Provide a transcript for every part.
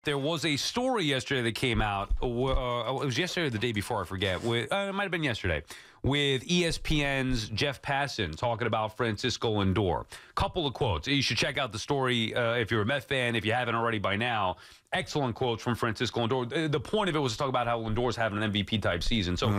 There was a story yesterday that came out. It was yesterday or the day before, I forget. It might have been yesterday, with ESPN's Jeff Passan talking about Francisco Lindor. Couple of quotes. You should check out the story if you're a Met fan, if you haven't already by now. Excellent quotes from Francisco Lindor. The point of it was to talk about how Lindor's having an MVP-type season. So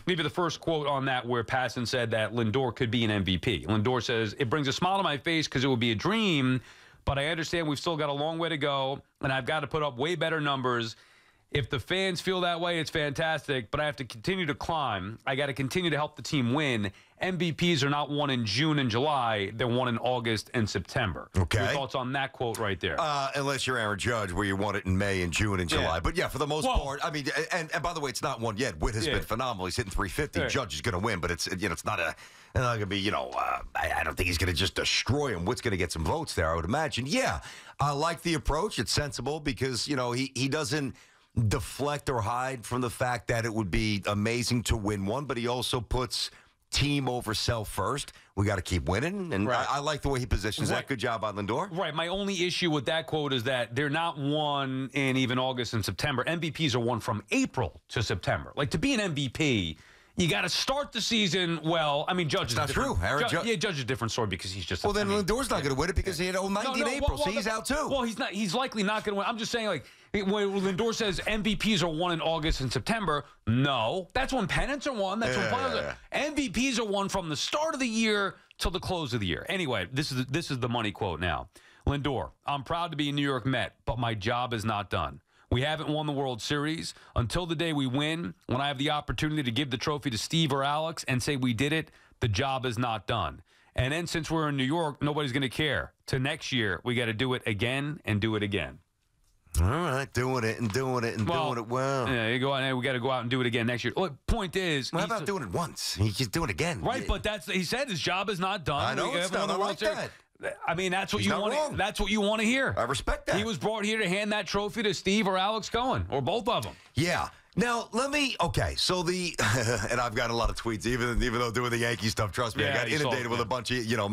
maybe the first quote on that where Passan said that Lindor could be an MVP. Lindor says, "It brings a smile to my face because it would be a dream. But I understand we've still got a long way to go, and I've got to put up way better numbers. If the fans feel that way, it's fantastic, but I have to continue to climb. I got to continue to help the team win. MVPs are not won in June and July. They're won in August and September." Okay. Your thoughts on that quote right there? Unless you're Aaron Judge, where you won it in May and June and July. Yeah. But, yeah, for the most part, I mean, and by the way, it's not won yet. Witt has been phenomenal. He's hitting 350. Right. Judge is going to win, but it's not going to be, I don't think he's going to just destroy him. Witt's going to get some votes there, I would imagine. Yeah, I like the approach. It's sensible because, he doesn't deflect or hide from the fact that it would be amazing to win one, but he also puts team over self first. We got to keep winning, and Right. I like the way he positions that. Good job on Lindor. Right. My only issue with that quote is that they're not won in even August and September. MVPs are won from April to September. Like, to be an MVP, you got to start the season well. I mean, Judge is not true. Judge is a different story because he's just. Well, then Lindor's not going to win it because he had 90 in April, so he's out too. Well, he's not. He's likely not going to win. I'm just saying, like, when Lindor says MVPs are won in August and September, no, that's when pennants are won. That's when finals are. MVPs are won from the start of the year till the close of the year. Anyway, this is the money quote now. Lindor, "I'm proud to be a New York Met, but my job is not done. We haven't won the World Series. Until the day we win, when I have the opportunity to give the trophy to Steve or Alex and say we did it, the job is not done. And then since we're in New York, nobody's going to care. To next year, we got to do it again and do it again." All right, doing it doing it well. Yeah, you go out and we got to go out and do it again next year. Look, point is, how about doing it once? He can do it again. Right, but he said his job is not done. I know it's not. I like that. I mean, that's what He's you want. That's what you want to hear. I respect that. He was brought here to hand that trophy to Steve or Alex Cohen, or both of them. Yeah. Now, so and I've got a lot of tweets, even though doing the Yankee stuff, trust me, I got inundated with a bunch of,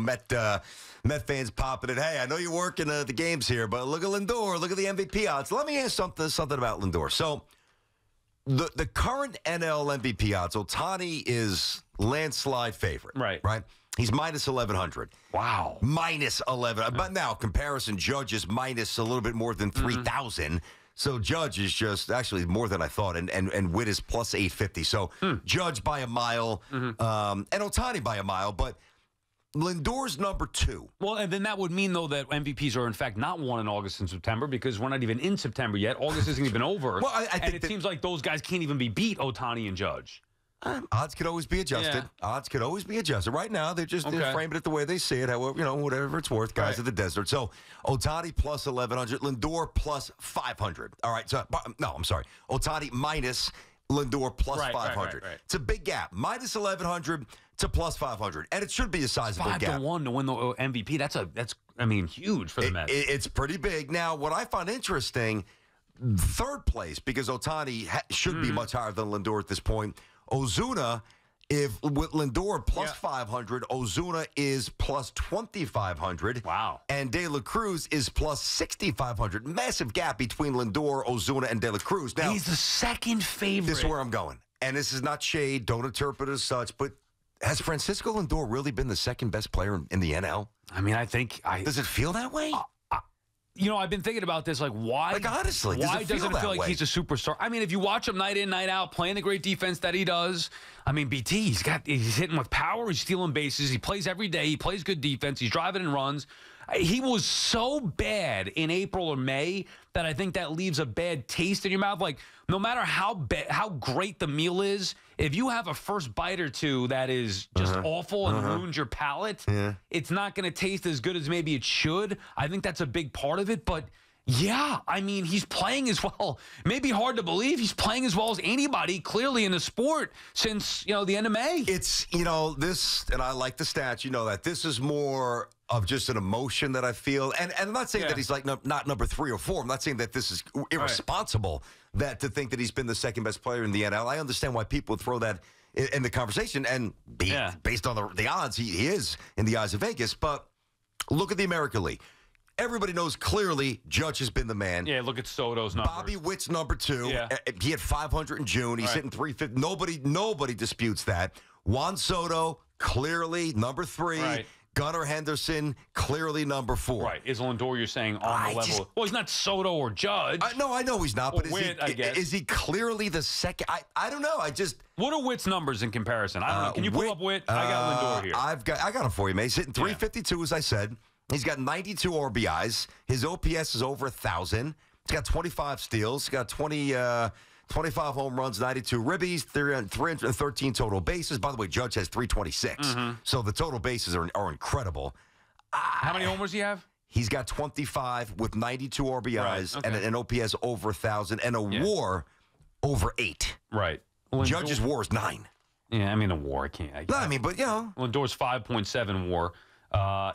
Met fans popping it. Hey, I know you're working the games here, but look at Lindor, look at the MVP odds. Let me ask something about Lindor. So, the current NL MVP odds, Ohtani is landslide favorite. Right? He's minus 1,100. Wow. Minus 11. But now, comparison, Judge is minus a little bit more than 3,000. So Judge is just actually more than I thought, and Witt is plus 850. So Judge by a mile, and Ohtani by a mile, but Lindor's number 2. Well, and then that would mean, though, that MVPs are, in fact, not won in August and September because we're not even in September yet. August isn't even over. Well, I think it seems like those guys can't even be beat, Ohtani and Judge. Odds could always be adjusted. Yeah. Odds could always be adjusted. Right now, they're just framing it the way they see it, however, whatever it's worth, guys of the desert. So, Ohtani plus 1,100, Lindor plus 500. All right, so, no, I'm sorry. Ohtani minus, Lindor plus 500. Right. It's a big gap. Minus 1,100 to plus 500. And it should be a sizable gap. 5-1 to win the MVP. That's huge for the Mets. It's pretty big. Now, what I find interesting, third place, because Ohtani should be much higher than Lindor at this point. Ozuna, with Lindor plus 500, Ozuna is plus 2,500. Wow. And De La Cruz is plus 6,500. Massive gap between Lindor, Ozuna, and De La Cruz. Now, he's the second favorite. This is where I'm going. And this is not shade. Don't interpret it as such. But has Francisco Lindor really been the second best player in the NL? I mean, Does it feel that way? I've been thinking about this, like, why? Like, honestly, why doesn't it feel like way? he's a superstar? I mean, if you watch him night in, night out, playing the great defense that he does, I mean, BT, he's hitting with power, he's stealing bases, he plays every day, he plays good defense, he's driving and runs. He was so bad in April or May that I think that leaves a bad taste in your mouth. Like, no matter how great the meal is, if you have a first bite or two that is just awful and ruins your palate, it's not going to taste as good as maybe it should. I think that's a big part of it. But, yeah, I mean, he's playing as well. Maybe hard to believe he's playing as well as anybody, clearly, in the sport since, the end of May. It's, this, and I like the stats, that this is more of just an emotion that I feel. And I'm not saying that he's like not number 3 or 4. I'm not saying that this is irresponsible to think that he's been the second best player in the NL. I understand why people throw that in the conversation. And based on the odds, he is in the eyes of Vegas. But look at the American League. Everybody knows clearly Judge has been the man. Yeah, look at Soto's numbers. Bobby Witt's number 2. Yeah. He had 500 in June. He's hitting 350. Nobody disputes that. Juan Soto, clearly number 3. Right. Gunnar Henderson, clearly number 4. Right. Is Lindor, you're saying, on the level? Well, he's not Soto or Judge. No, I know he's not, but Witt, is he clearly the second? I don't know. What are Witt's numbers in comparison? I don't know. Can you pull up Witt? I got Lindor here. I got him for you, man. He's hitting 352, as I said. He's got 92 RBIs. His OPS is over 1,000. He's got 25 steals. He's got 25 home runs, 92 ribbies, 313 total bases. By the way, Judge has 326. So the total bases are incredible. How many homers do you have? He's got 25 with 92 RBIs and an OPS over 1,000 and a WAR over 8. Right. Judge's WAR is 9. Yeah, I mean, a WAR. But, you know. Lindor's 5.7 WAR.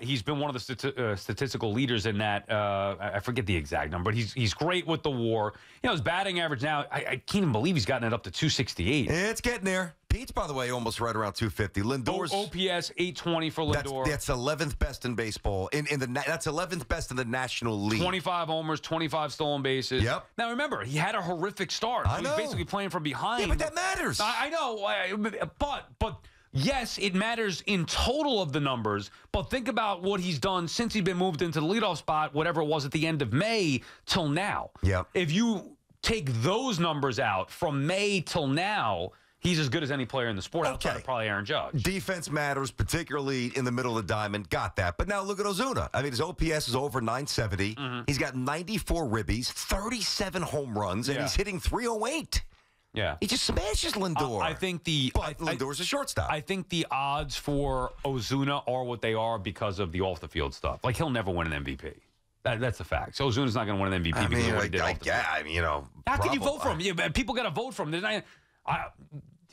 He's been one of the statistical leaders in that. I forget the exact number, but he's great with the WAR. You know, his batting average now, I can't even believe he's gotten it up to 268. It's getting there. Pete's, by the way, almost right around 250. Lindor's OPS 820 for Lindor. That's 11th best in baseball. That's 11th best in the National League. 25 homers, 25 stolen bases. Yep. Now remember, he had a horrific start. I know. He's basically playing from behind. Yeah, but that matters. I know, but. Yes, it matters in total of the numbers, but think about what he's done since he's been moved into the leadoff spot, whatever it was at the end of May till now. Yeah. If you take those numbers out from May till now, he's as good as any player in the sport outside of probably Aaron Judge. Defense matters, particularly in the middle of the diamond. Got that. But now look at Ozuna. I mean, his OPS is over 970. He's got 94 ribbies, 37 home runs, and he's hitting 308. Yeah. He just smashes Lindor. I think Lindor's a shortstop. I think the odds for Ozuna are what they are because of the off-the-field stuff. Like, he'll never win an MVP. That's a fact. So Ozuna's not going to win an MVP because of what he did off the field. I mean, you know. How can you vote for him? Yeah, people got to vote for him.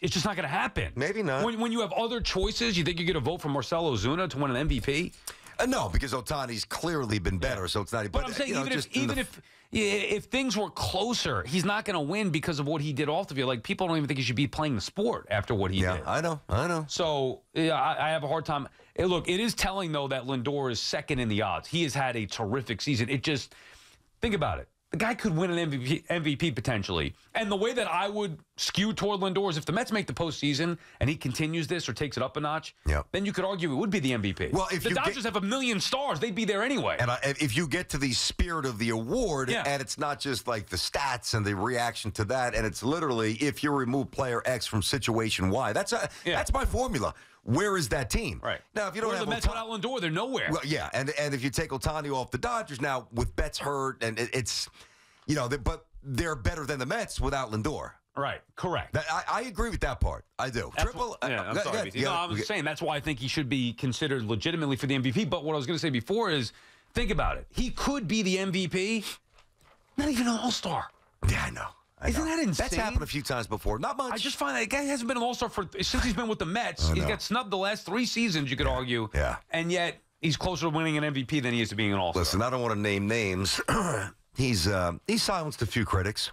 It's just not going to happen. Maybe not. When you have other choices, you think you're going to vote for Marcell Ozuna to win an MVP? No, because Ohtani's clearly been better, so it's not. But I'm saying, even if things were closer, he's not going to win because of what he did off the field. Like, people don't even think he should be playing the sport after what he did. Yeah, I know. So, I have a hard time. Look, it is telling, though, that Lindor is second in the odds. He has had a terrific season. Think about it. The guy could win an MVP potentially. And the way that I would skew toward Lindor is if the Mets make the postseason and he continues this or takes it up a notch, then you could argue it would be the MVP. Well, if the Dodgers have 1 million stars, they'd be there anyway. And if you get to the spirit of the award, and it's not just like the stats and the reaction to that, and it's literally if you remove player X from situation Y, that's my formula. Where is that team? Right. Now, if you don't have the Mets without Lindor, they're nowhere. Well, yeah, and if you take Ohtani off the Dodgers now with Betts hurt, and it's, but they're better than the Mets without Lindor. Right. Correct. I agree with that part. I do. I'm sorry. I'm saying that's why I think he should be considered legitimately for the MVP. But what I was going to say before is, think about it. He could be the MVP, not even an All-Star. Yeah, I know. Isn't that insane? That's happened a few times before. Not much. I just find that guy hasn't been an All-Star since he's been with the Mets. He's got snubbed the last 3 seasons, you could argue. Yeah. And yet, he's closer to winning an MVP than he is to being an All-Star. Listen, I don't want to name names. He's silenced a few critics.